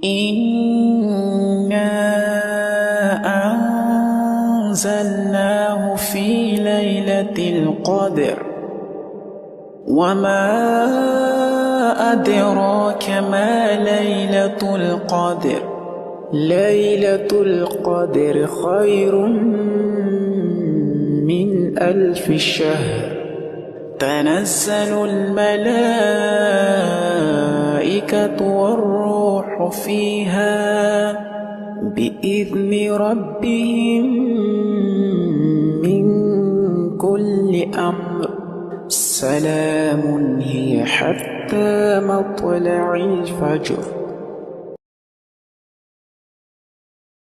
إِنَّا أَنزَلْنَاهُ فِي لَيْلَةِ الْقَدْرِ وَمَا أَدْرَاكَ مَا لَيْلَةُ الْقَدْرِ لَيْلَةُ الْقَدْرِ خَيْرٌ مِّنْ أَلْفِ شَهْرٍ تَنَزَّلُ الْمَلَائِكَةُ وَالرُّوحُ فِيهَا بِإِذْنِ رَبِّهِم مِّن كُلِّ أَمْرٍ سَلَامٌ هِيَ حَتَّىٰ مَطْلَعِ الْفَجْرِ